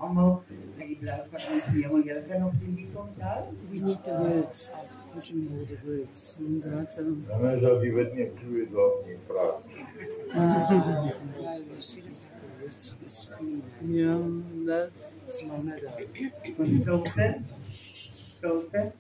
allemaal met die blauwe van ons hemel. Julle kan nog die lied onthou? We need the words. I'm pushing all the words. Inderdaad so. Dan is dat die weet nie ek clue het wat nie vraag. Yeah, we should have had the words on the screen. Ja, dat It's longer though. van stilte. Stilte.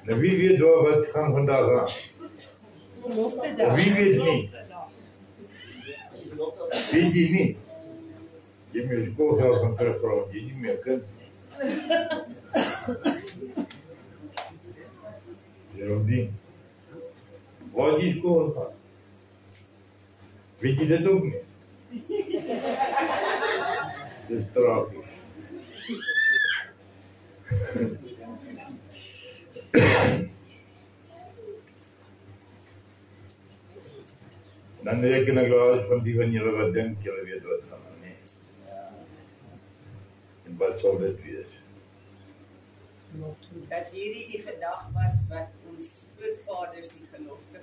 Nou wie weet wat gaan vandag aan? Wie weet nie? Weet jy nie? Jy moet jou skoolgeld gaan terugvra, jy nie meer kind. Geraldine, waar het jy skool gaan? Weet jy dit ook nie? Dit is tragisch. Dan reken ek wel van die van julle wat dink, julle weet wat gaan aan nie. En wat sal dit wees? Dat hierdie die gedag was wat ons voorvaders die gelofte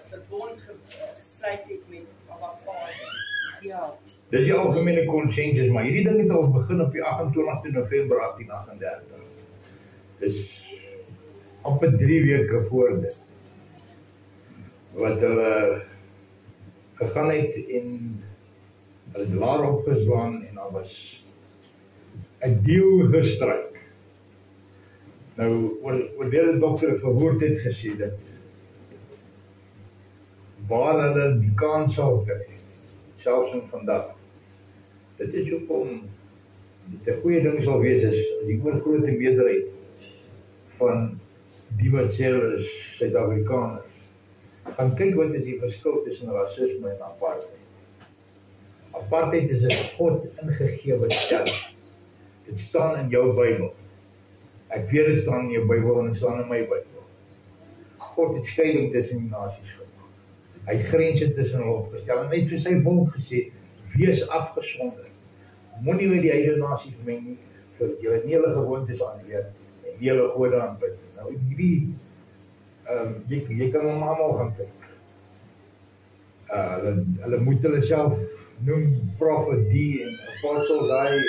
verbond gesluit het met Abba Vader. Ja. Dit is die algemene konsensus, maar hierdie ding het al begin op die 28 November 1838. Dis amper 3 weke voor dit. Wat hulle gegaan het en hulle het laar opgeslaan en daar was 'n deal gestryk. Nou, oor die dokter Verwoerd het gesê dat waar hulle die kans sal kry, selfs in vandag. Dit is hoekom dit 'n goeie ding sal wees as die oorgrote meerderheid van die wat sê hulle is Suid-Afrikaners gaan kyk wat is die verskil tussen rasisme en apartheid. Apartheid is 'n God ingegewe stelling. Dit staan in jou Bybel. Ek weet dit staan in jou Bybel en dit staan in my Bybel. God het skeiding tussen die nasies gemaak. Hy het grense tussen hulle opgestel en net vir sy volk gesê, wees afgesonder. Moenie met die heidene nasies meng nie, sodat julle nie hulle gewoontes aanleer en nie hulle gode aanbid. Nou hierdie jy kan hom almal gaan kyk. Hulle moet hulle self noem Prophet D en Apostle daai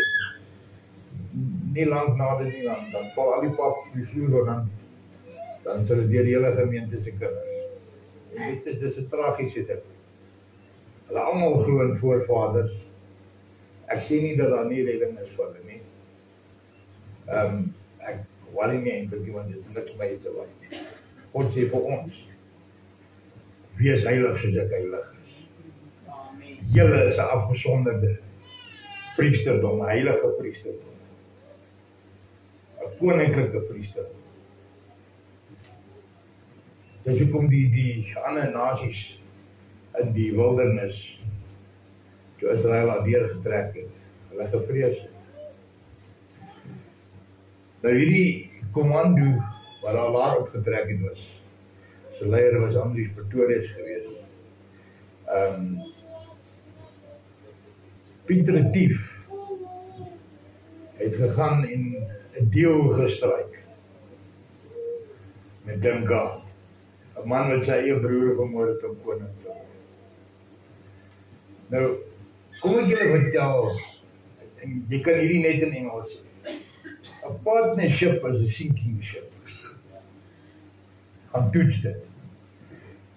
nie lank nader nie dan val al die pap die vloer dan sal dit deur die hele gemeente se kinders. Dit is 'n tragiese ding. Hulle almal glo in voorvaders. Ek sê nie dat daar nie redding is vir hulle nie. Ek worry nie eintlik nie want dit is niks my te waai. God sê vir ons, wees heilig soos ek heilig is. Julle is 'n afgesonderde priesterdom, 'n heilige priesterdom. 'n Koninklike priesterdom. Dis hoekom die ander nasies in die wildernis toe Israel daardeur getrek het, hulle gevrees het. Nou hierdie kommando wat daar laar opgetrek het was, sy leier was Andries Pretorius geweest. Piet Retief het gegaan en 'n deel gestryk met Dingaan, 'n man wat sy eie broer vermoor het om koning te word. Nou, kom ek julle vertel, en jy kan hierdie net in Engels sê. A partnership is a sinking ship. Gaan toets dit.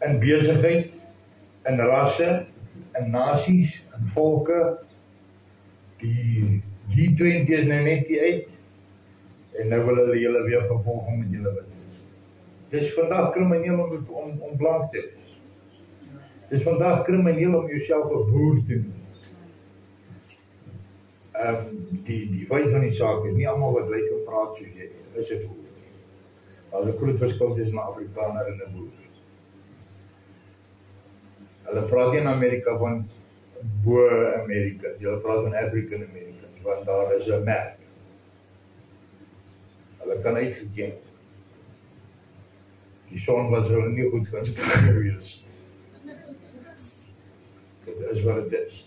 In besigheid, in rasse, in nasies, in volke. Die G20 is nou net die uit, en nou wil hulle julle weer vervolg met julle wat is. Dis vandag krimineel om blank te wees. Dis vandag krimineel om jouself 'n boer te noem. Die feit van die saak is nie almal wat lyk en praat soos jy is 'n boer. Al 'n groot verskil tussen 'n Afrikaner en 'n boer. Hulle praat nie in Amerika van Boer Americans, hulle praat van African Americans, want daar is 'n merk. Hulle kan uitgeken. Die son was hulle nie goed gewees. Dit is wat dit is.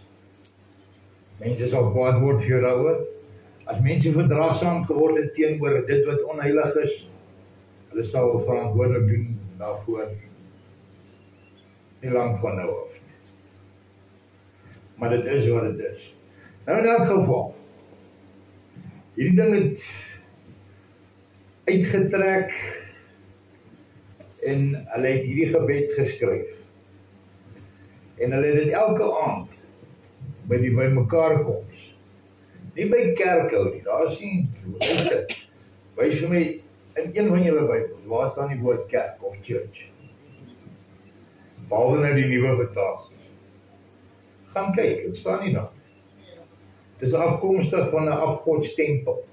Mense sal kwaad word vir jou daaroor. As mense verdraagsaam geword het teenoor dit wat onheilig is, hulle sal verantwoordelik doen daarvoor. Nie lang van nou af. Maar dit is wat dit is. Nou in elk geval, hierdie ding het uitgetrek en hulle het hierdie gebed geskryf. En hulle het dit elke aand by die bymekaarkoms. Nie by kerkhou nie, daar is nie, wys vir my in een van julle Bybels, waar staan die woord kerk of church? Behalwe nou die nuwe vertaling. Gaan kyk, het staan nie daar. Dit is afkomstig van 'n afgodstempel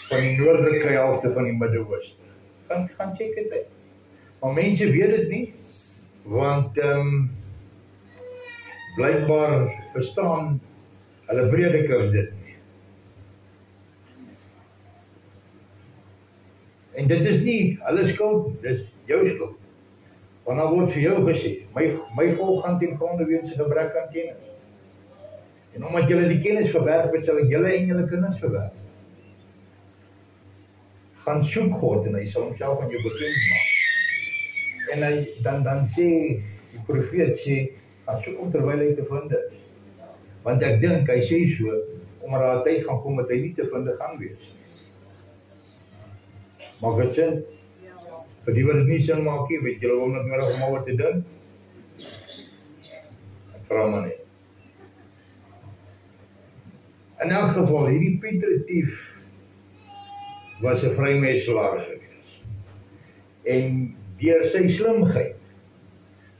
van die noordelike helfte van die Midde-Ooste. Gaan check dit uit. Maar mense weet dit nie, want blykbaar verstaan hulle predikers dit nie. En dit is nie hulle skuld, dit is jou skuld. Want dan word vir jou gesê, my volk gaan ten gronde weens 'n gebrek aan kennis. En omdat julle die kennis verwerp het, sal ek julle en julle kinders verwerp. Gaan soek God en hy sal homself aan jou bekend maak. En hy dan sê, die profeet sê, gaan soek om terwyl hy te vind is. Want ek dink, hy sê so, omdat daar 'n tyd gaan kom dat hy nie te vind gaan wees. Maak dit sin? Vir die wat dit nie sin maak nie, weet julle waarom dit nodig om oor te dink? Ek vra maar net. In elk geval, hierdie Piet Retief was 'n vrymetselaar gewees. En deur sy slimheid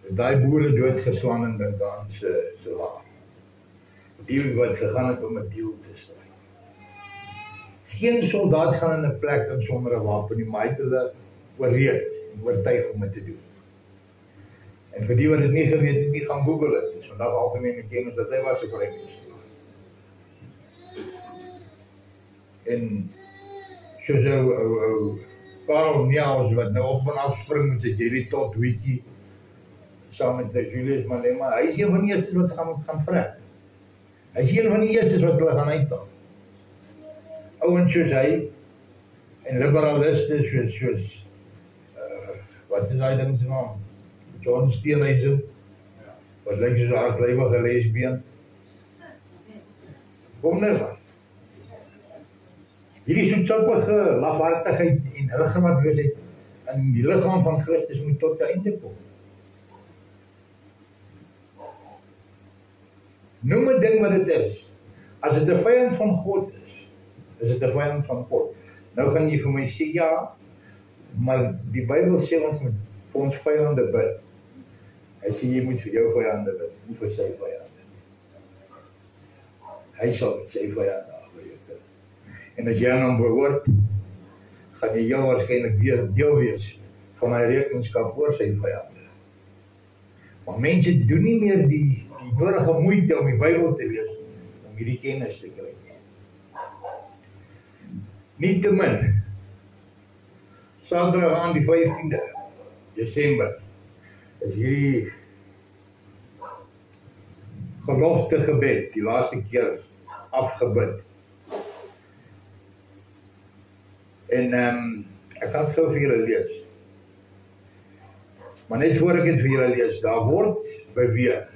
het daai boere doodgeslaan in Dingaan se laar. Die wat gegaan het om 'n deal te sluit. Geen soldaat gaan in 'n plek in sonder 'n wapen nie, maar hy het hulle oorreed en oortuig om dit te doen. En vir die wat dit nie geweet het nie, gaan Google dit. Dit is vandag algemene kennis dat hy was 'n vrymetselaar. En soos ou Karel Niels wat nou op en af spring met sy Jerry Todd wiki saam met die Julius Malema, hy is een van die eerstes wat gaan vrek. Hy is een van die eerstes wat hulle gaan uithaal. Ouens soos hy en liberaliste soos wat is hy ding se naam? John Steenhuisen, wat lyk soos 'n hardlywige lesbien. Kom nou van. Hierdie soetsappige lafhartigheid en ruggraatloosheid in die liggaam van Christus moet tot 'n einde kom. Noem 'n ding wat dit is. As dit 'n vyand van God is dit 'n vyand van God. Nou gaan jy vir my sê, ja, maar die Bybel sê ons moet vir ons vyande bid. Hy sê jy moet vir jou vyande bid, nie vir sy vyande. Hy sal met sy vyande afweer. En as jy aan hom behoort, gaan jy heel waarskynlik weer deel wees van hy rekenskap oor sy vyande. Maar mense doen nie meer die nodige moeite om die Bybel te lees, om hierdie kennis te kry. Nietemin, Saterdag aan die 15de Desember, is hierdie gelofte gebed, die laaste keer afgebid. En ek gaan het gou vir julle lees. Maar net voor ek het vir julle lees, daar word beweer.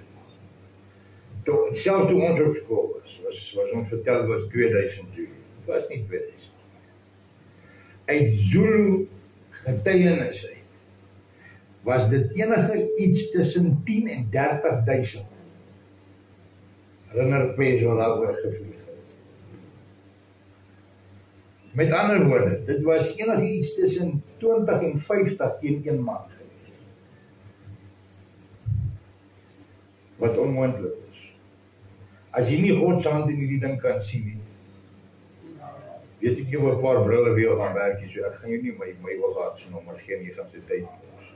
Selfs toe ons op skool was ons vertel, was 2000 Zulu. Het was nie 2000. Uit Zulu getuienis uit, was dit enige iets tussen 10 en 30.000. Herinner ek my so daaroor gevlieg het. Met ander woorde, dit was enige iets tussen 20 en 50 teen een man geweest. Wat onmoontlik is. As jy nie God se hand in hierdie ding kan sien nie, weet ek jy oor 'n paar brille weer gaan werk, so ek gaan jou nie my oorgaat se nommer gee nie, jy gaan sy tyd mors.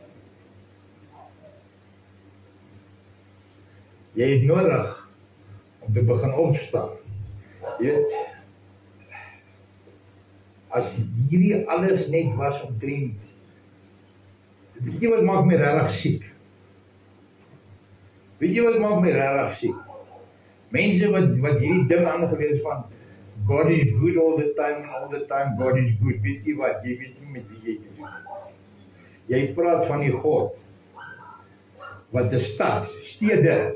Jy het nodig om te begin opstaan. Jy weet, as hierdie alles net was omtrent, weet jy wat maak my regtig siek? Weet jy wat maak my regtig siek? Mense wat hierdie ding aangelees van God is good all the time, God is good. Weet jy wat, jy weet nie met wie jy te doen. Jy praat van die God wat 'n stad, stede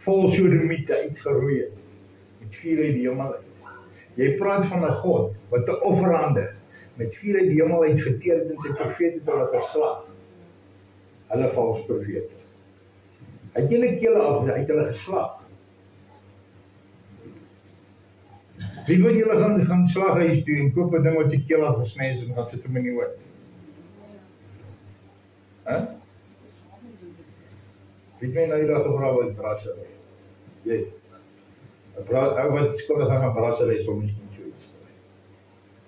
vol sodomiete uitgeroei het, met vuur uit die hemel uit. Jy praat van 'n God wat 'n offerande met vuur uit die hemel uit geteer het en sy profete het hulle geslag. Hulle valse profete. Hy het julle kele af, hy het hulle geslag. Wie wil julle gaan slaghuis toe en koop 'n ding wat sy keel afgesny is en gaan sit hom in die oor? Weet my nou die dag gevra wat brassery. Jy, 'n ou wat skuldig aan brassery sal miskien so iets kry.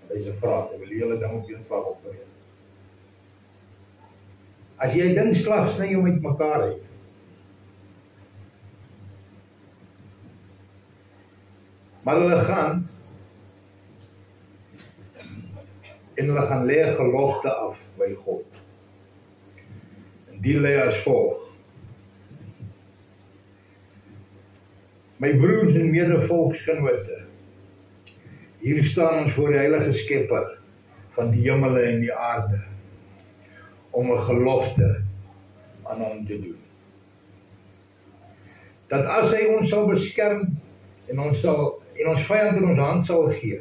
Hy is 'n vraag, hy wil die hele ding op een slag opbreek. As jy 'n ding slag, sny hom uit mekaar uit. Maar hulle gaan en hulle gaan lê 'n gelofte af by God. En die lê as volg. My broers en medevolksgenote, hier staan ons voor die heilige Skepper van die hemele en die aarde, om 'n gelofte aan hom te doen. Dat as hy ons sal beskerm en ons vyand in ons hand sal gee,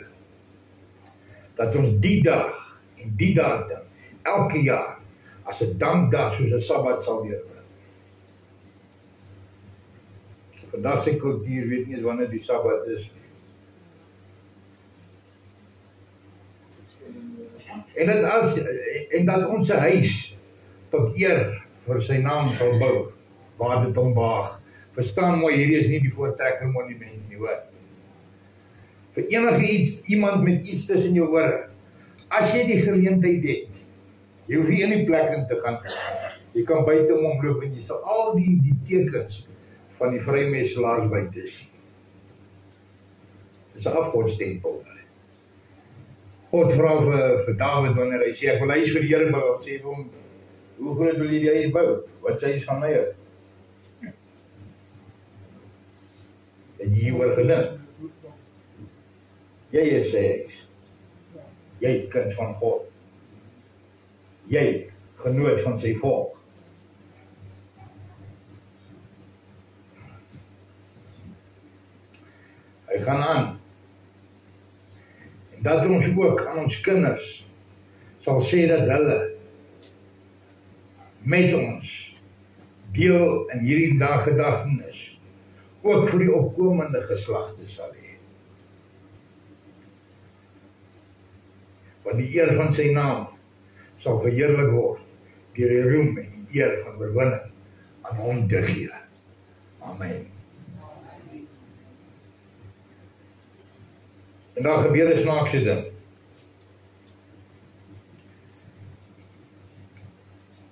dat ons die dag en die datum elke jaar as 'n dankdag soos 'n Sabbat sal deurgaan. Vandag se kultuur weet nie eens wanneer die Sabbat is nie. En dat ons 'n huis tot eer vir sy naam sal bou, waar dit hom behaag. Verstaan mooi, hierdie is nie die voortrekker monument nie, hoor. Vir iemand met iets tussen jou ore, as jy die geleentheid het, jy hoef nie in die plek in te gaan, jy kan buite hom omloop en jy sal al die tekens van die vrymeselaars buite sien. Dis 'n afgodstempel. God vra vir Dawid wanneer hy sê, ek wil huis vir die Here bou, sê vir hom, hoe groot wil jy die huis bou? Wat sê hy gaan my uit? En jy hieroor gedink. Jy is sy huis. Jy kind van God. Jy genoot van sy volk. Hy gaan aan. En dat ons ook aan ons kinders sal sê dat hulle met ons deel in hierdie nagedagtenis ook vir die opkomende geslagte sal hê. Want die eer van sy naam sal verheerlik word deur die roem en die eer van oorwinning aan hom te gee. Amen. En daar gebeur 'n snaakse ding.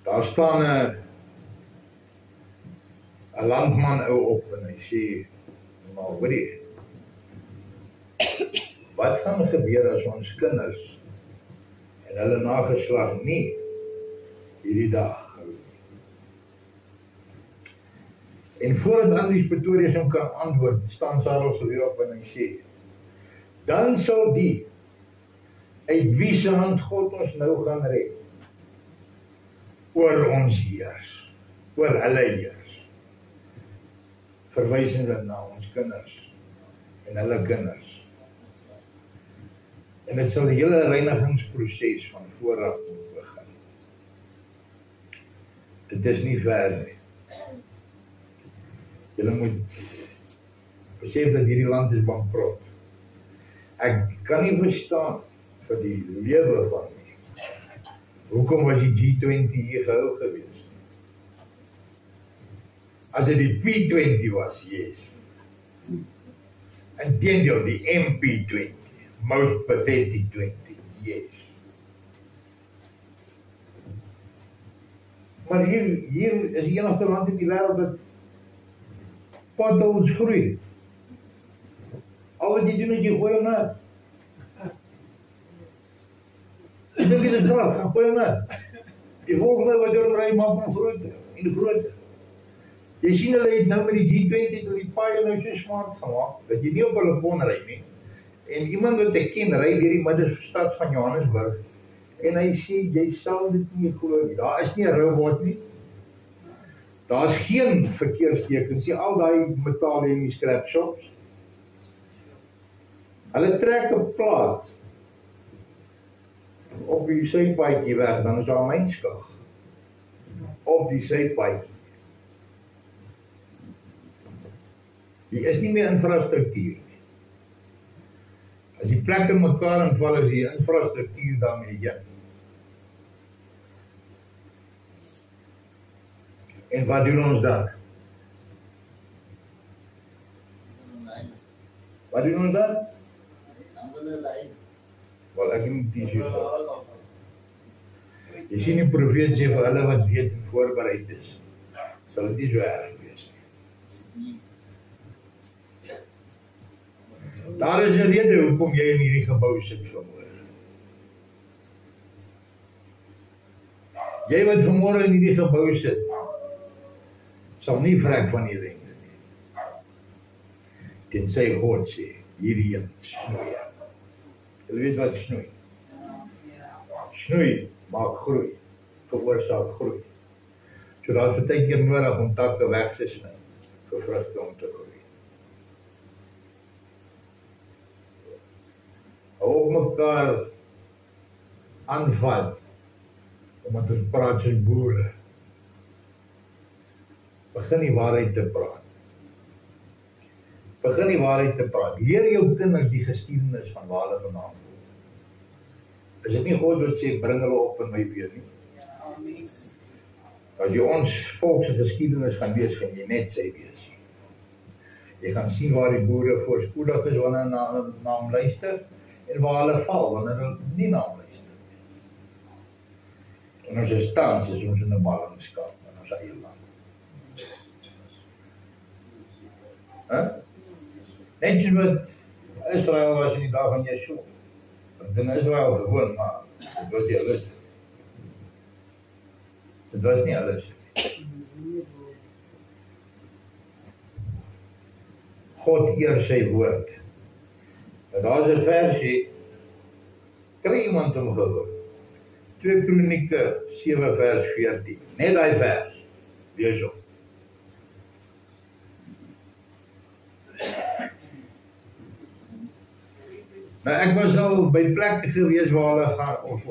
Daar staan 'n landman ou op en hy sê, maar hoorie, wat gaan gebeur as ons kinders en hulle nageslag nie hierdie dag hou nie? En voordat Andries Pretorius hom kan antwoord, staan Sarel so weer op en hy sê, dan sal die, uit wie se hand God ons nou gaan red, oor ons heers, oor hulle heers, verwysende na ons kinders, en hulle kinders. En dit sal die hele reinigingsproses van vooraf moet begin. Dit is nie ver nie. Julle moet besef dat hierdie land is bankrot. Ek kan nie verstaan vir die lewe van nie. Hoekom was die G20 hier gehou gewees? As dit die P20 was, yes. Inteendeel, die MP20, most pathetic 20, yes. Maar hier is die enigste land in die wêreld wat potholes groei. Al wat jy doen is jy gooi hom na. Ek dink dit is waar, gaan gooi hom na. Die volgende wat jy ry maak hom groter en groter. Jy sien hulle het nou met die G20 tot die paaie nou so smart gemaak, dat jy nie op hulle kon ry nie. En iemand wat ek ken, ry deur die middestad van Johannesburg, en hy sê, jy sal dit nie glo nie, daar is nie 'n robot nie, daar is geen verkeerstekens, nie al die metale in die scrap shops. Hulle trek 'n plaat op die sypaadjie weg, dan is daar 'n mynskag op die sypaadjie. Die is nie meer infrastruktuur nie. As die plek in mekaar inval, is die infrastruktuur daarmee heen. En wat doen ons dan? Wat doen ons dan? Wel, ek moet die so. Jy sien die profeet sê vir hulle wat weet en voorbereid is, sal dit nie so erg wees nie. Daar is 'n rede hoekom jy in hierdie gebou sit vanmôre. Jy wat vanmôre in hierdie gebou sit, sal nie vrek van die lente nie. Tensy God sê, hierheen snoei. Jy weet wat snoei? Snoei maak groei, veroorsaak groei. So daar is baie keer nodig om takke weg te sny vir vrugte om te groei. Op mekaar aanvat, omdat ons praat soos boere. Begin die waarheid te praat. Begin die waarheid te praat. Leer jou kinders die geskiedenis van waar hulle vandaan kom. Is dit nie God wat sê, bring hulle op in my weer nie? As jy ons volk se geskiedenis gaan lees, gaan jy net sy wees. Jy gaan sien waar die boere voorspoedig is wanneer na hom luister, en waar hulle val, wanneer hulle nie na hom luister. En ons is tans, is ons in 'n ballingskap in ons eie land. Net soos wat Israel was in die dag van Yeshua. Want in Israel gewoon, maar dit was nie alles. Dit was nie alles. God eer sy woord. Daar is 'n versie, kry iemand om gehoor. 2 Kronieke 7 vers 14. Net daai vers. Lees hom. Nou ek was al by plekke gewees waar hulle gaan, of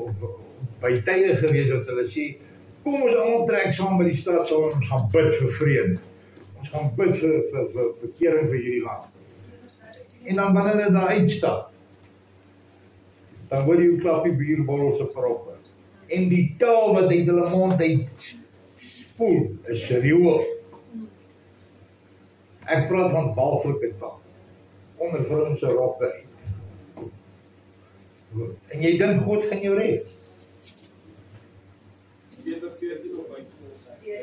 by tye gewees wat hulle sê, kom ons almal trek saam by die stadsaal en ons gaan bid vir vrede. Ons gaan bid vir bekering vir hierdie land. En dan wanneer hulle daar uitstap, dan hoor jy hoe klap die bierbottels op proppe. En die taal wat uit hulle mond uit spoel, is serieus. Ek praat van walglike taal, onder Franse rokke uit. En jy dink God gaan jou red?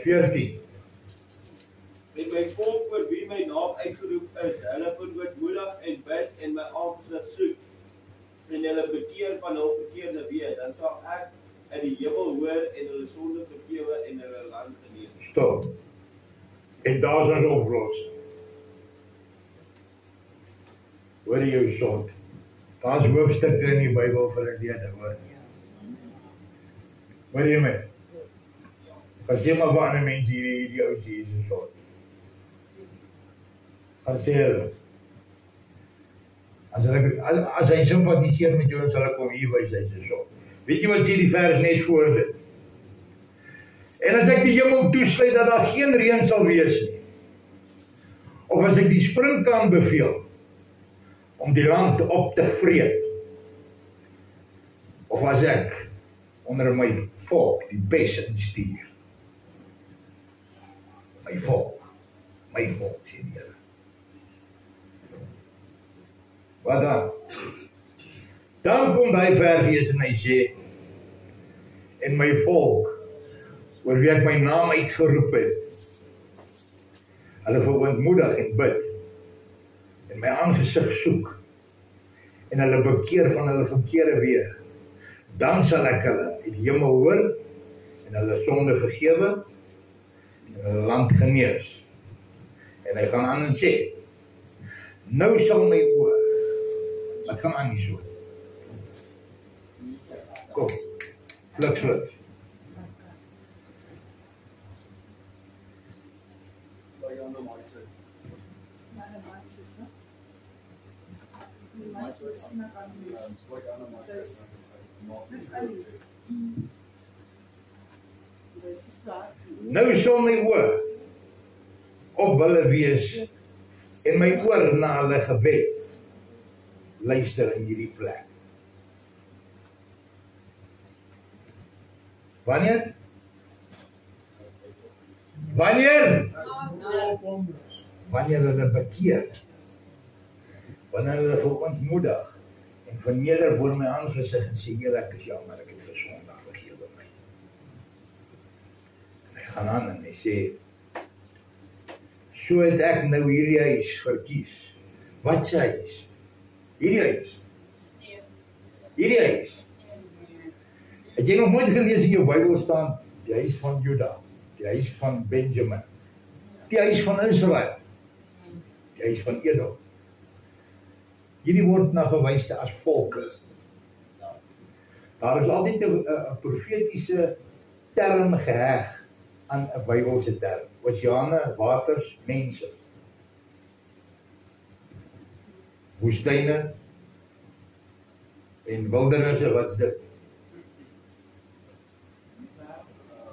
14. Met my volk oor wie my naam uitgeroep is, hulle verootmoedig en bid en my aangesig soek, en hulle bekeer van hul verkeerde weë, dan sal ek uit die hemel hoor en hulle sonde vergewe en hulle land genees. Stop. En daar is ons oplossing. Hoor jy jou sond? Daar is hoofstukke in die Bybel vir die lede, hoor. Hoor jy my? Gaan sê maar vir ander mense hierdie ou sê is 'n sond. Gaan sê hulle. As hy sympathiseer met jou, sal ek hom hier wys, hy sê so. Weet jy wat sê die vers net voor dit? En as ek die hemel toesluit dat daar geen reën sal wees nie, of as ek die sprinkaan beveel om die land op te vreet, of as ek onder my volk die bes instuur, my volk, sê die Here. Wat dan? Dan kom die vers en hy sê, en my volk, oor wie ek my naam uitgeroep het, hulle verontmoedig en bid, en my aangesig soek, en hulle bekeer van hulle verkeerde weë, dan sal ek hulle uit die hemel hoor, en hulle sonde vergewe, en hulle land genees. En hy gaan aan en sê, nou sal my oor, wat gaan aan nie so? Kom, flik. Nou sal my oor op hulle wees en my oor na hulle gebed luister in hierdie plek. Wanneer? Wanneer hulle bekeer, wanneer hulle verontmoedig en verneder voor my aangesig en sê, Here, ek is jammer, ek het gesondig, vergewe my. En hy gaan aan en hy sê, so het ek nou hierdie huis verkies. Wat sê huis? Hierdie huis? Hierdie huis? Het jy nog nooit gelees in jou Bybel staan, die huis van Juda, die huis van Benjamin, die huis van Israel, die huis van Edom. Hierdie word na gewys as volke. Daar is altyd 'n profetiese term geheg aan 'n Bybelse term. Oseane, waters, mense. Woestyne en wildernisse, wat is dit?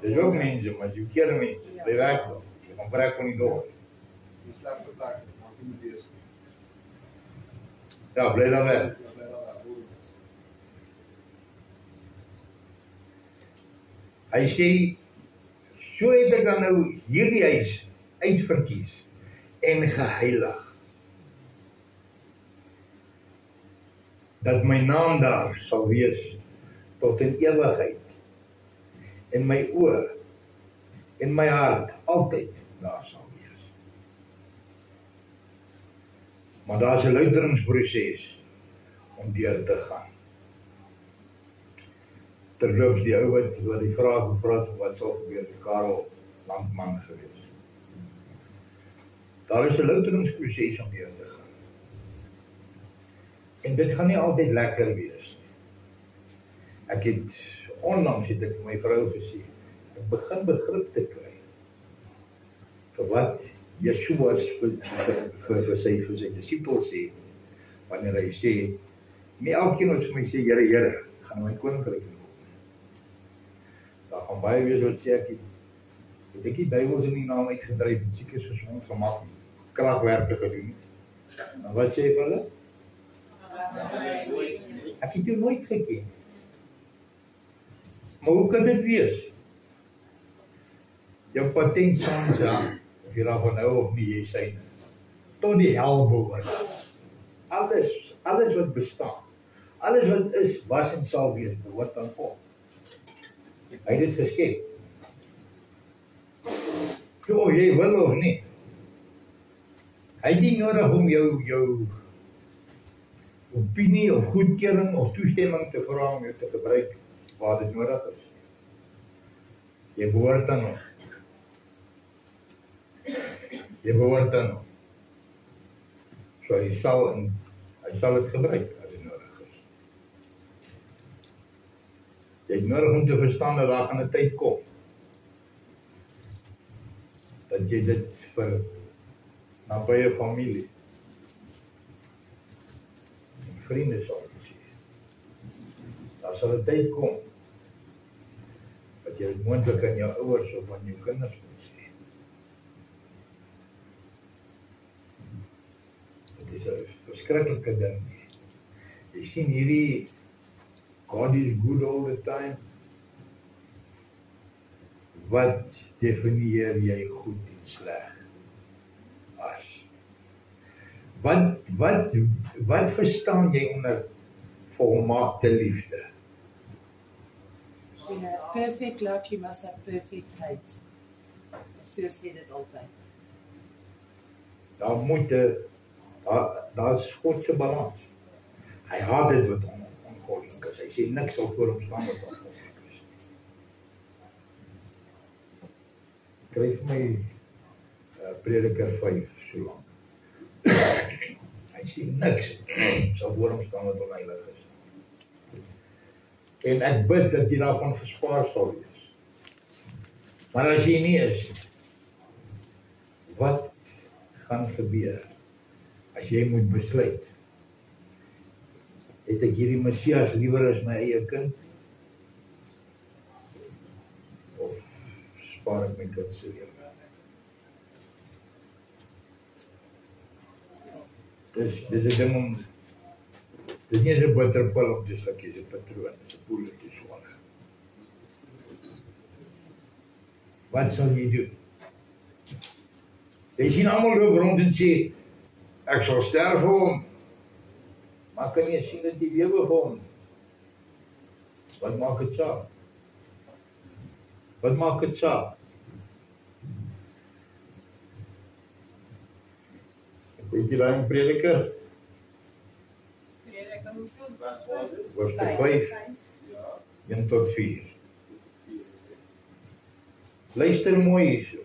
Dis ook mense, maar jy keer mense, bly weg dan. Jy gaan breek van die door. Die slegte plek, maak nie met wees. Ja, bly daar weg. Hy sê, so het ek dan nou hierdie huis uitverkies en geheilig, dat my naam daar sal wees tot in ewigheid, en my oor en my hart altyd daar sal wees. Maar daar is 'n louteringsproses om deur te gaan. Terloops die ou wat die vraag gepraat wat sal gebeur, Karel Landman gewees. Daar is 'n louteringsproses om deur te gaan. En dit gaan nie altyd lekker wees nie. Ek het onlangs het ek my vrou gesê, ek begin begrip te kry vir wat Yeshua vir sy disippels sê, wanneer hy sê, nie elkeen wat vir my sê, Here, Here, gaan my koninkryk in kom. Daar gaan baie wees wat sê ek het die duiwels in die naam uitgedryf, en siek is gesond gemaak, kragwerke gedoen. En wat sê ek vir hulle? Ek het jou nooit geken. Maar hoe kan dit wees? Jou patent staan aan, of jy daarvan nou of nie, jy sê, tot die hel behoort. Alles wat bestaan, alles wat is, was en sal wees, behoort aan God. Hy het dit geskep. So of jy wil of nie. Hy het nie nodig om jou opinie of goedkeuring of toestemming te vra om jou te gebruik waar dit nodig is. Jy behoort aan hom. Jy behoort aan hom. So hy sal het gebruik as dit nodig is. Jy het nodig om te verstaan dat daar gaan 'n tyd kom dat jy dit vir nabye familie en vriende sal sê. Daar sal 'n tyd kom dat jy dit moontlik aan jou ouers of aan jou kinders moet sê. Dit is 'n verskriklike ding. Jy sien hierdie God is good all the time. Wat definieer jy goed en sleg as? Wat verstaan jy onder volmaakte liefde? Perfect love, you must have perfect hate. So sê dit altyd. Daar's God se balans. Hy haat dit wat ongoddelik is. Hy sê niks sal voor hom staan wat ongoddelik is. Skryf my Prediker 5 so lank. Hy sê niks sal voor hom staan wat onheilig is. En ek bid dat jy daarvan gespaar sal wees. Maar as jy nie is, wat gaan gebeur as jy moet besluit? Het ek hierdie Messias liewer as my eie kind? Of spaar ek my kind se lewe? Dis 'n ding om, dis nie 'n butterpil om te stukkies, 'n patroon, dis 'n poel te swaar. Wat sal jy doen? Jy sien almal loop rond en sê, ek sal sterf vir hom. Maar kan jy sien dat jy lewe vir hom? Wat maak dit saak? Wat maak dit saak? Weet jy daai in Prediker? Prediker hoeveel? Hoofstuk 5, 1 tot 4. Luister mooi hierso.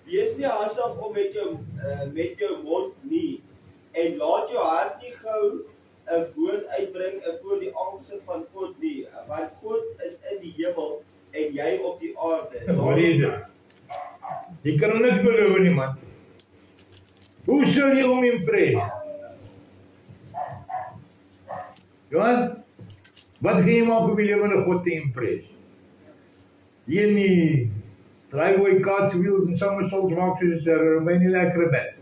Wees nie haastig om met jou mond nie, en laat jou hart nie gou 'n woord uitbring voor die aangesig van God nie, want God is in die hemel en jy op die aarde. Hoor jy dit? Jy kan hom net beloof nie, man. Hoe sal jy hom impress? Johan, wat gaan jy maak om die lewende God te impress? Hier nie driveway carts, wheels en somersaults maak soos 'n Romeine lekkere bed.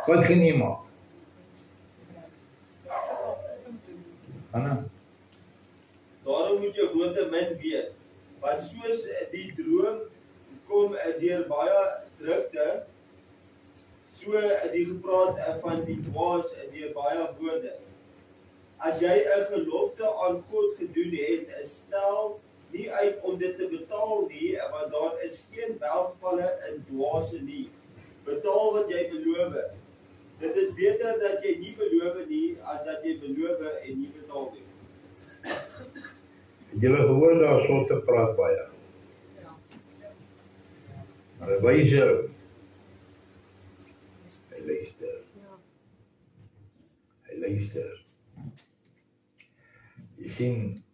Wat gaan jy maak? Anna? Daarom moet jou woorde min wees, want soos die droom kom deur baie drukte, so die gepraat van die dwaas deur baie woorde. As jy 'n gelofte aan God gedoen het, stel nie uit om dit te betaal nie, want daar is geen welgevalle in dwaase nie. Betaal wat jy beloof. Dit is beter dat jy nie beloof nie, as dat jy beloof en nie betaal nie. Het julle gehoor daar so te praat baie? Maar 'n wyse, hy luister. Hy luister. Jy sien,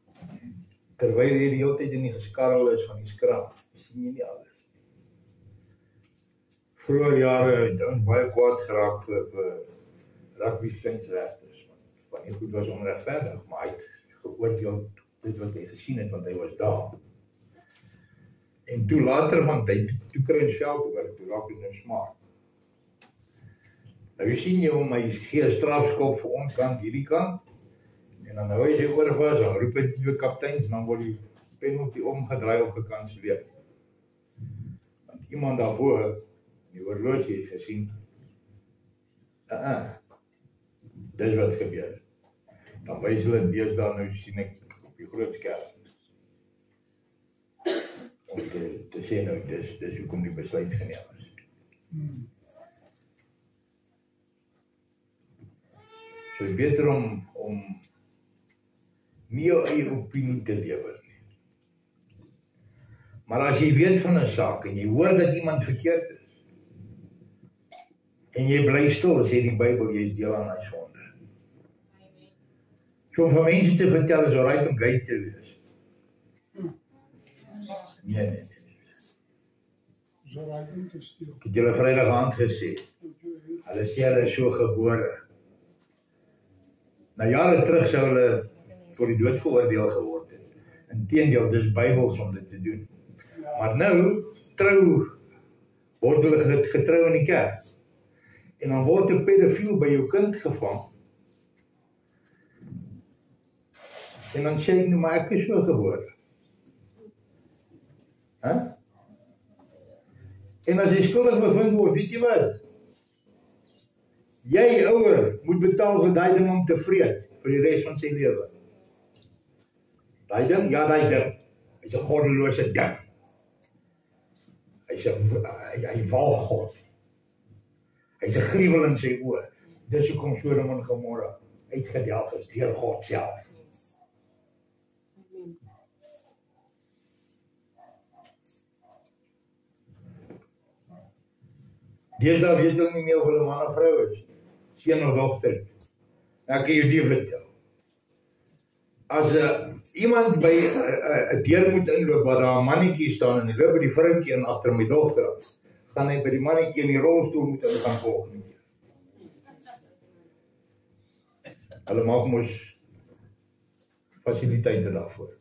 terwyl jy die hele tyd in die geskarrel is van die skraam, sien jy nie alles. Vroeger jare het ons baie kwaad geraak vir rugby slingsregters, want die goed was onregverdig, maar hy het geoordeel dit wat hy gesien het, want hy was daar. En toe later van tyd, toe kry ons veld oor, toe raak ons nou smaak. Nou sien jy hom, hy gee 'n strafskop vir onkant, hierdie kant, en dan nou as jy oor was, dan roep hy die twee kapteins, en dan word die penalty omgedraai of gekanselleer. Want iemand daarvoor, die horlosie het gesien, dis wat gebeur. Dan wys hulle deesdae nou sien ek op die groot skerm. Om te sê nou, dis hoekom die besluit geneem is. So is beter om nie jou eie opinie te lewer nie. Maar as jy weet van 'n saak en jy hoor dat iemand verkeerd is en jy bly stil, sê die Bybel, jy is deel aan hy sonde. So om vir mense te vertel is alright om gay te wees. Nee. So raak om te steel. Ek het julle Vrydag aand gesê, hulle sê hulle is so gebore. Na jare terug sou hulle voor die dood veroordeel geword het. Inteendeel, dis Bybels om dit te doen. Maar nou, word hulle getrou in die kerk. En dan word 'n pedofiel by jou kind gevang. En dan sê ek nou, maar ek is so gebore. En as hy skuldig bevind word, weet jy wat? Jy ouer moet betaal vir daai ding om te vreet vir die res van sy lewe. Daai ding? Ja, daai ding. Hy's 'n goddelose ding. Hy walg God. Hy's 'n gruwel in sy oë. Dis hoekom Sodom en Gomorra uitgedelg is deur God self. Deesdae weet hulle nie meer of hulle man of vrou is, seun of dogter. Ek kan jou die vertel. As iemand by 'n deur moet inloop waar daar 'n mannetjie staan en hy loop by die vroutjie in agter my dogter aan, gaan hy by die mannetjie in die rolstoel moet hulle gaan volgende keer. Hulle maak mos fasiliteite daarvoor.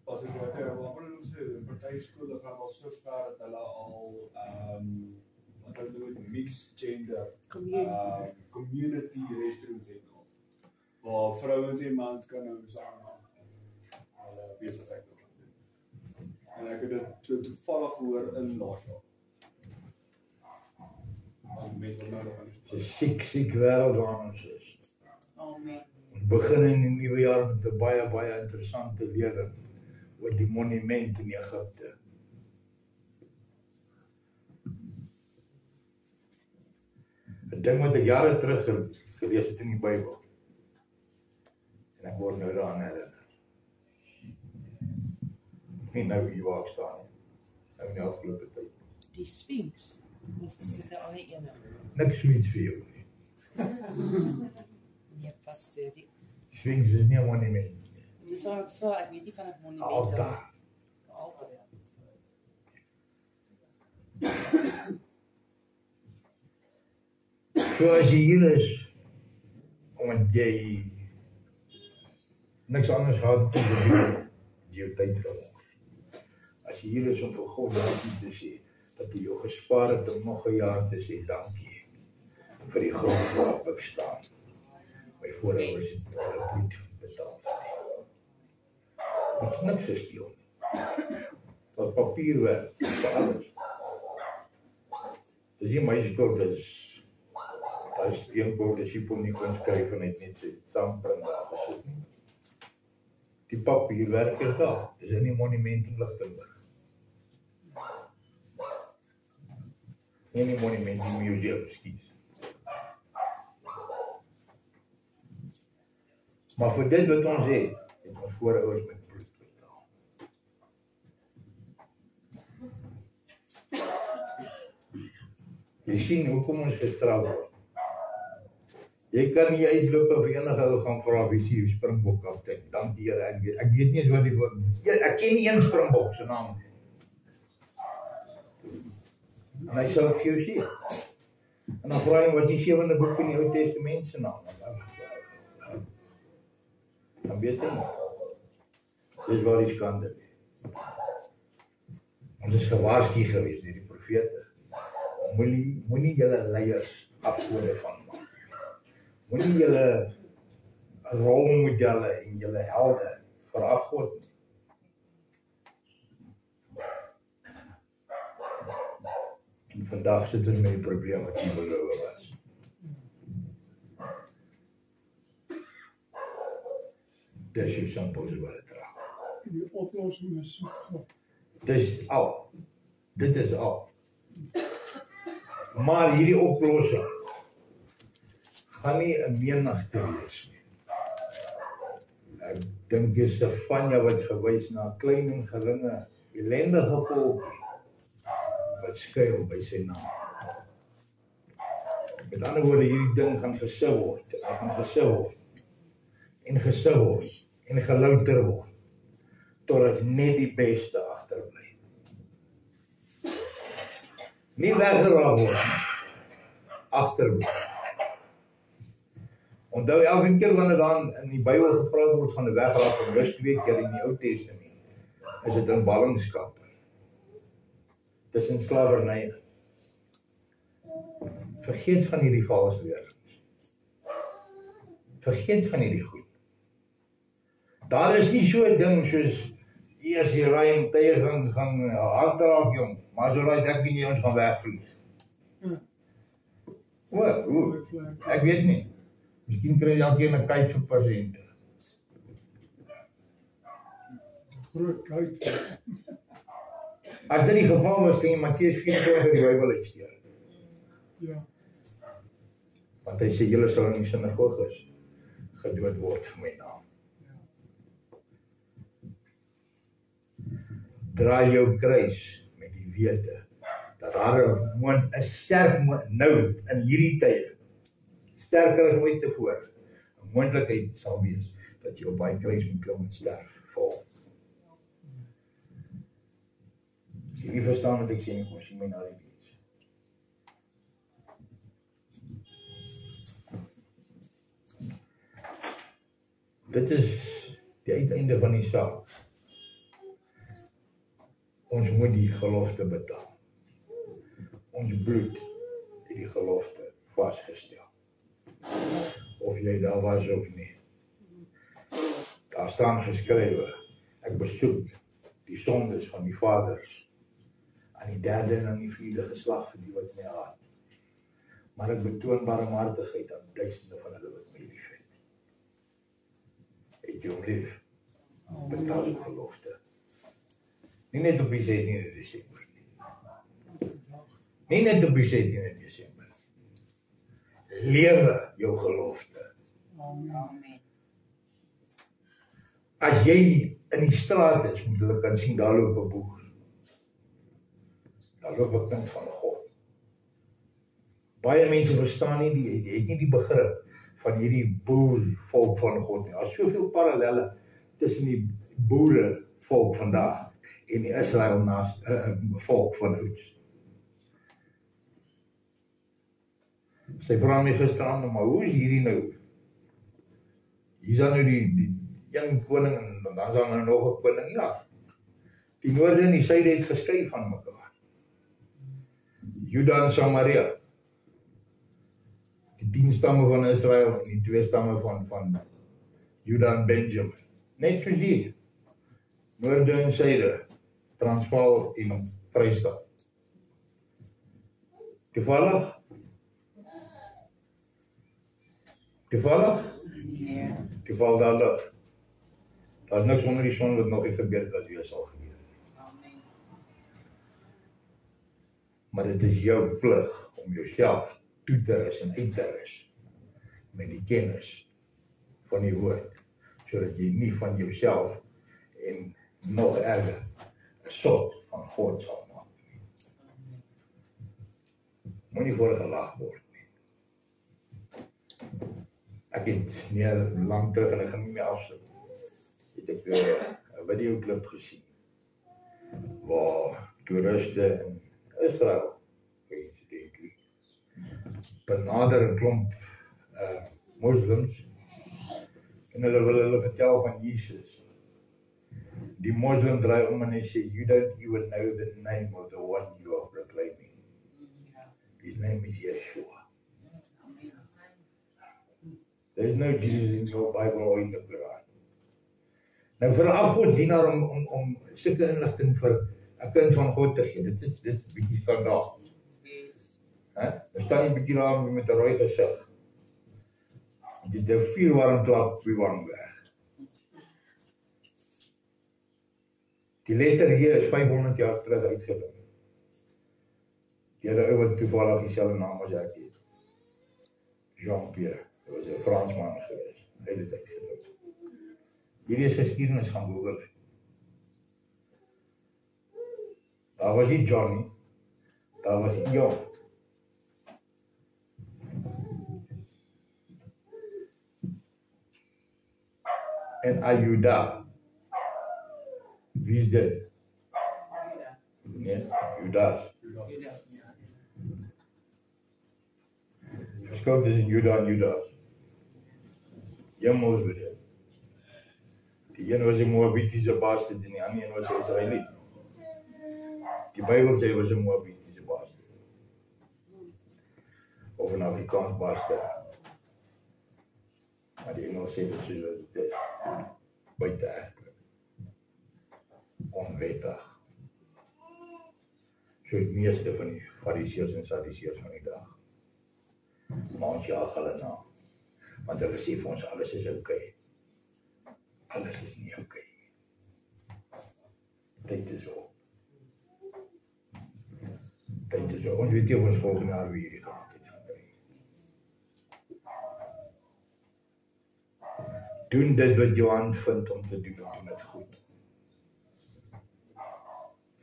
As ek wat ons sê, party skole gaan al so ver dat hulle al wat hulle noem mixed gender community restrooms het al. Waar vrouens en mans kan nou saam hulle besigheid doen. En ek het dit so toevallig gehoor in Laerskool. Met hulle nou aan die siek wêreld waarin ons is. Amen. Ons begin in die nuwe jaar met 'n baie interessante lering oor die monument in Egipte. Een ding wat ek jare terug gelees het in die Bybel. En ek word nou daaraan herinner. Nie nou hier waar ek staan nie. Nou in die afgelope tyd. Die Sphinx. Of is dit 'n ander een? Niks zoiets vir jou nie. Nee, vast die. Sphinx is nie 'n monument nie. Dis al ek vra, ek weet nie van 'n monument. Altaar. Altaar, ja. So as jy hier is, omdat jy niks anders gehad te doen, jou tyd verlos. As jy hier is om vir God dankie te sê, dat hy jou gespaar het om nog 'n jaar te sê dankie vir die grond waarop ek staan. My voorouders het bloed betaal. Ek het niks gesteel nie. Dat papierwerk, vir alles. Dis nie my skuld, dis steenkool, as jy hom nie kon skryf en het net sy thumbprint daar gesit nie. Die papierwerk is daar, dis in die monument in Lichtenburg. Nie in die monument in die museum, excuse. Maar vir dit wat ons het ons voorouders met bloed betaal. Jy sien hoekom ons gestraf word. Jy kan nie uitloop of enige ou gaan vra wie sy Springbok kaptein. Dank die Here, ek weet nie eens wat die woord. Ek ken nie een Springbok se naam nie. En hy sal vir jou sê. En dan vra hy wat die 7de boek in die Ou Testament se naam. Dan weet jy nie. Dis waar die skande lê. Ons is gewaarsku gewees deur die profete. Moenie julle leiers afgode van maak. Moenie julle rolmodelle en julle helde verafgod nie. En vandag sit ons met die probleem wat die belowe was. Dis hoe simpel is wat dit raak. Die oplossing is God. Dis al. Dit is al. Maar hierdie oplossing gaan nie 'n menigte wees nie. Ek dink dis Stefania wat gewys na 'n klein en geringe ellendige volkie wat skuil by sy naam. Met ander woorde, hierdie ding gaan gesif word, hy gaan gesif word, en gesif word, en gelouter word, totdat net die beste agterbly. Nie weggeraak word nie, agterbly. Onthou, elke keer wanneer dan in die Bybel gepraat word van 'n weggeraak van rus 2 keer in die Ou Testament, is dit in ballingskap. Dis in slawerny. Vergeet van hierdie valse leerings. Vergeet van hierdie goed. Daar is nie so 'n ding soos eers die raai tye gaan hard raak, jong, maar so raai ek nie ons gaan wegvlieg. Ek weet nie. Miskien kry jy elkeen 'n kyk vir pasiënte. Groot kyk. As dit die geval was, kan jy Matteus 24 in die Bybel uitskeer. Ja. Want hy sê, julle sal in die sinagoges gedood word vir my naam. Draai jou kruis met die wete dat daar 'n sterk nou in hierdie tye, sterker as ooit tevore, 'n moontlikheid sal wees dat jy op daai kruis moet klim en sterf vir. As jy nie verstaan wat ek sê nie, kom sien my na die diens. Dit is die uiteinde van die saak. Ons moet die gelofte betaal. Ons bloed het die gelofte vasgestel. Of jy daar was of nie. Daar staan geskrywe, ek besoek die sondes van die vaders aan die 3de en aan die 4de geslag vir die wat my haat. Maar ek betoon barmhartigheid aan duisende van hulle wat my liefhet. Het jy hom lief? Betaal die gelofte. Nie net op die 16de Desember nie. Nie net op die 16de Desember. Lewe jou gelofte. Amen. As jy in die straat is, moet hulle kan sien, daar loop 'n boer. Daar loop 'n kind van God. Baie mense verstaan nie, die het nie die begrip van hierdie boervolk van God nie. Daar is soveel parallelle tussen die boerevolk vandag en die Israel volk van ouds. Sy vra my gisteraan, maar hoe is hierdie nou? Hier is dan nou die een koning en dan is daar nou nog 'n koning. Ja, die noorde en die suide het geskei van mekaar. Juda en Samaria. Die 10 stamme van Israel en die 2 stamme van Juda en Benjamin. Net soos hier. Noorde en suide. Transvaal en Vrystaat. Toevallig? Toevallig? Nee. Toeval daar lig. Daar is niks onder die son wat nog nie gebeur het wat weer sal gebeur. Amen. Maar dit is jou plig om jouself toe te rus en uit te rus met die kennis van die woord, sodat jy nie van jouself en nog erger 'n sot van God sal maak. Moenie voorgelag word nie. Ek het lang terug en ek gaan nie meer afsit. Het ek 'n videoklip gesien waar toeriste in Israel benader 'n klomp moslims en hulle wil hulle vertel van Jesus. Die moslim draai om en hy sê, you don't even know the name of the one you are proclaiming. His name is Yeshua. There is no Jesus in your Bible or in the Quran. Nou vir 'n afgodsdienaar om sulke inligting vir 'n kind van God te gee, dit is 'n bietjie skandaal. Dan staan jy 'n bietjie daar met 'n rooi gesig. Jy het 'n vuurwarm klap op die wang weg. Die letter J is 500 jaar terug uitgedink. Deur 'n ou wat toevallig dieselfde naam as ek het. Jean-Pierre, hy was 'n Fransman geweest. Hy het dit uitgedink. Hierdie is geskiedenis gaan Google. Daar was nie Johnny, daar was Ion. En Ayuda. Wie is dit? Nee, Judas. Verskil tussen Juda en Judas. Jy weet dit. Die een was 'n Moabitiese bastard en die ander een was 'n Israeliet. Die Bybel sê hy was 'n Moabitiese bastard. Of 'n Afrikaans bastard. Maar die Engels sê dit soos wat dit is. Buiteegtelik. Onwettig. Soos meeste van die Fariseërs en Sadduseërs van die dag. Maar ons jaag hulle na. Want hulle sê vir ons alles is oukei. Alles is nie oukei nie. Tyd is op. Tyd is op. Ons weet nie of ons volgende jaar weer hierdie geleentheid gaan kry. Doen dit wat jou hand vind om te doen, doen dit goed.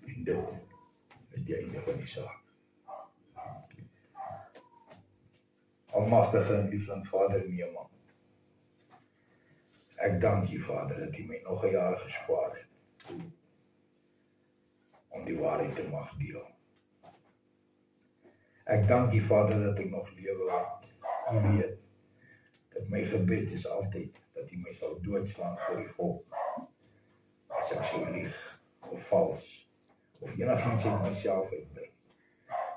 En dit is die einde van die saak. Almagtige en lieflike Vader, nee man. Ek dank U Vader dat U my nog 'n jaar gespaar het om die waarheid te mag deel. Ek dank U Vader dat ek nog lewe het. U weet dat my gebed is altyd dat U my sal doodslaan vir die volk. As ek so lieg of vals of enigiets uit myself uitbring,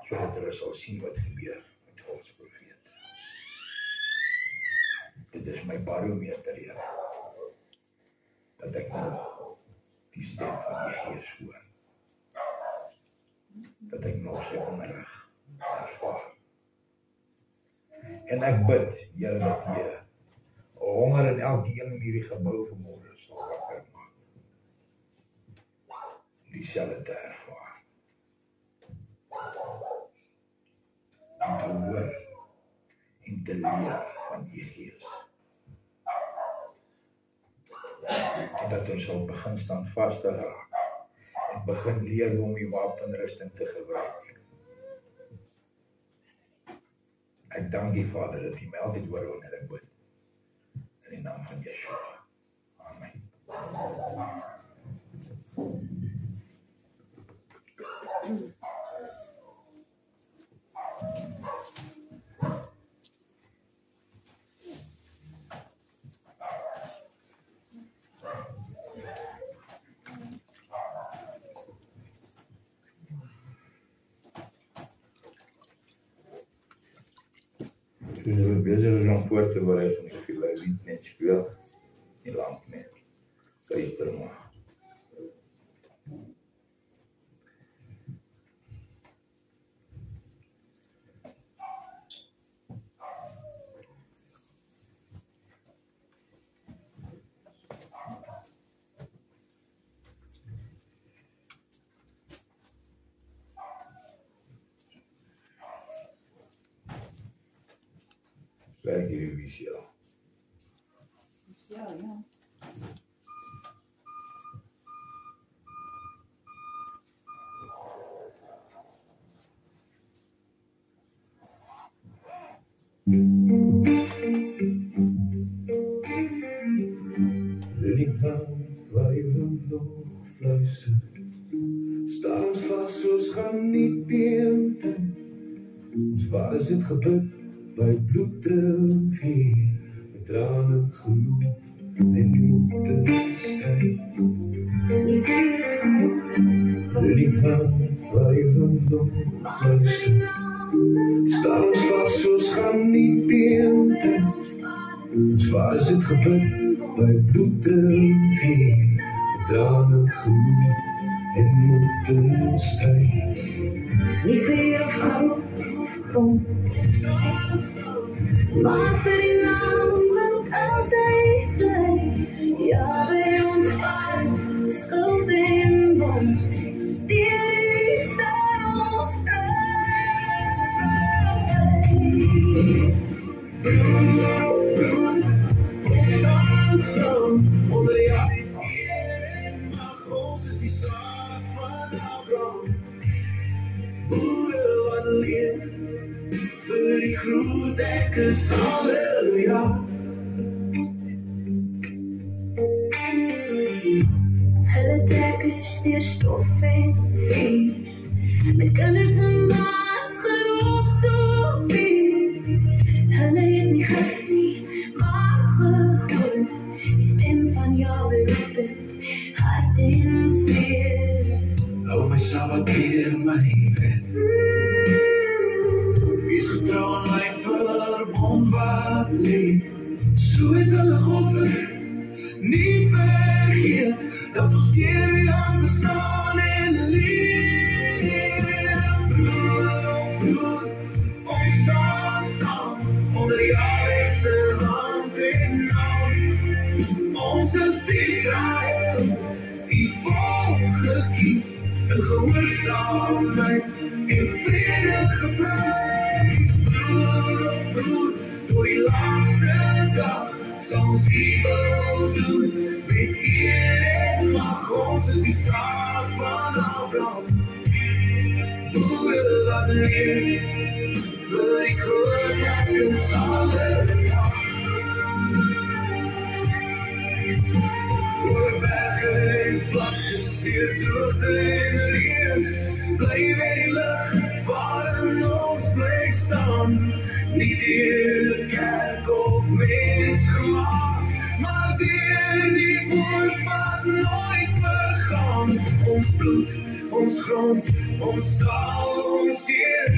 sodat hulle sal sien wat gebeur met ons profeet. Dit is my barometer, Here, dat ek nog die stem van die Gees hoor. Dat ek nog sy onderrig ervaar. En ek bid, Here, dat jy honger in elkeen in hierdie gebou vanmôre sal wakker maak. Dieselfde te ervaar. En te hoor en te leer van die Gees. En dat ons sal begin standvastig raak en begin leer om die wapenrusting te gebruik. Ek dank U Vader dat U my altyd hoor wanneer ek bid. In die naam van Yeshua. Amen. Toen we bezig zijn om voor te bereiden, ik viel hij niet net speel, niet lang meer. Kijk er maar. Werk jullie visie al? Ja, ja. Die veld waar die wind nog fluistert, staan ons vast soos gaan nie teen tyd. Ons waar is het gebid by bloedrivier, met trane geloof en moed te stryd. Die veld waar die wind nog fluistert, staan ons vast soos gaan nie teen tyd. Ons waar is het gebid by bloedrivier, met trane geloof en moed te stryd. Nie vir of hout of grond, maar vir die naam wat altyd bly. Ja, by ons vaart, skuld en bond, deur U staan ons vry. Bloed, ons staan saam onder die dek is halleluja. Hulle dek is deur stof en vuur, met kinders en maats geloof so puur. Hulle het nie gif nie, maar gehoor, die stem van Jahwe roepend, hart en seer. Hou my Sabbat keer my red. Wees getrou aan my verbond wat leef. So het hulle geoffer, nie vergeet, dat ons deur U hand bestaan en leef. Broer op broer, ons staan saam, onder Jahwe se hand en naam. Ons is Israel, U volk gekies, in gehoorsaamheid en vrede geprys. Broer op broer, tot die laaste dag, sal ons U wil doen, met eer en mag. Ons is die saad van Abraham, boere wat leer, vir die groot dek is halleluja. Oor berge en vlaktes, deur droogte en reën, bly weer die lig waarin ons bly staan. Nie deur kerk of mens gemaak, maar deur die woord wat nooit vergaan. Ons bloed, ons grond, ons taal, ons eer,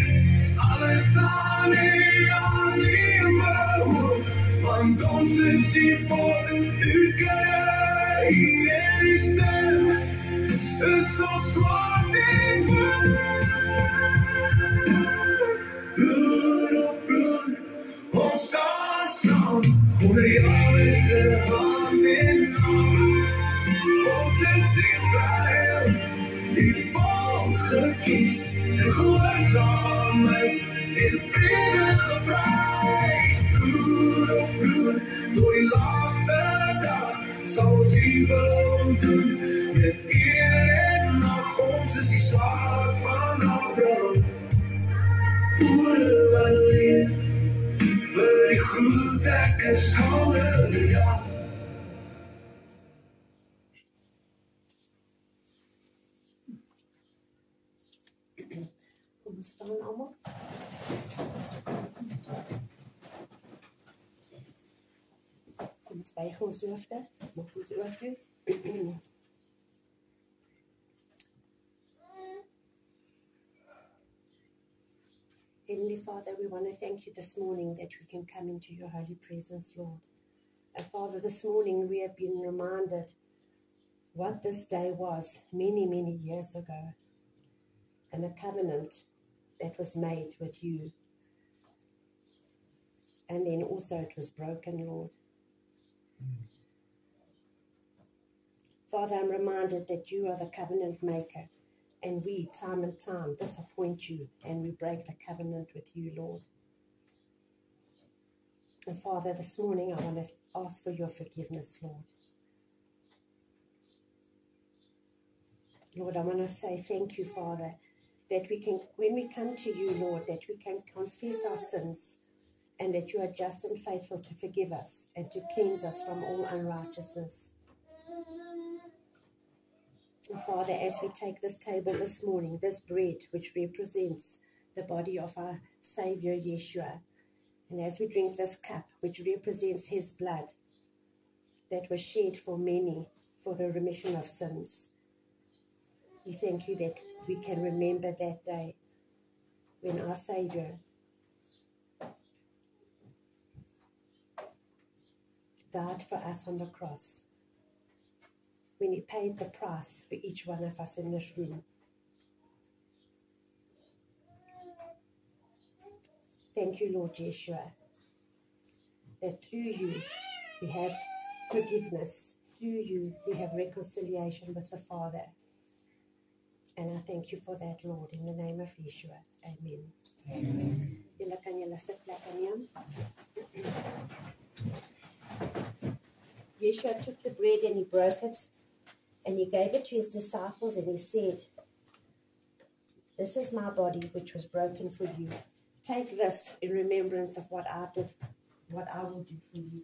alles aan U alleen behoort, want ons is U volk, U kinders, hier en U stem is ons swart en wit. Broer op broer, ons staan saam, onder Jahwe se hand en naam. Ons is Israel, die volk gekies, in gehoorsaamheid en vrede geprys. Broer op broer, tot die laaste dag, sal ons U wil doen, met eer en mag. Ons is die saad van Abraham, boere wat leef, vir die groot dek is halleluja. Kom ons staan almal. Kom ons buig ons hoofde, maak ons oë toe. Heavenly Father, we want to thank You this morning that we can come into Your holy presence, Lord. And Father, this morning we have been reminded what this day was many, many years ago, and a covenant that was made with You. And then also it was broken, Lord. Father, I'm reminded that You are the covenant maker, and we, time and time, disappoint You, and we break the covenant with You, Lord. And Father, this morning I want to ask for Your forgiveness, Lord. Lord, I want to say thank You, Father, that we can, when we come to You, Lord, that we can confess our sins, and that You are just and faithful to forgive us and to cleanse us from all unrighteousness. And Father, as we take this table this morning, this bread which represents the body of our Savior Yeshua, and as we drink this cup which represents His blood that was shed for many for the remission of sins, we thank You that we can remember that day when our Savior died for us on the cross, when He paid the price for each one of us in this room. Thank You, Lord Yeshua, that through You we have forgiveness, through You we have reconciliation with the Father. And I thank You for that, Lord, in the name of Yeshua. Amen. Amen. Julle kan julle sitplekke neem. Yeshua took the bread and He broke it, and He gave it to His disciples, and He said, "This is My body which was broken for you. Take this in remembrance of what I did, what I will do for you.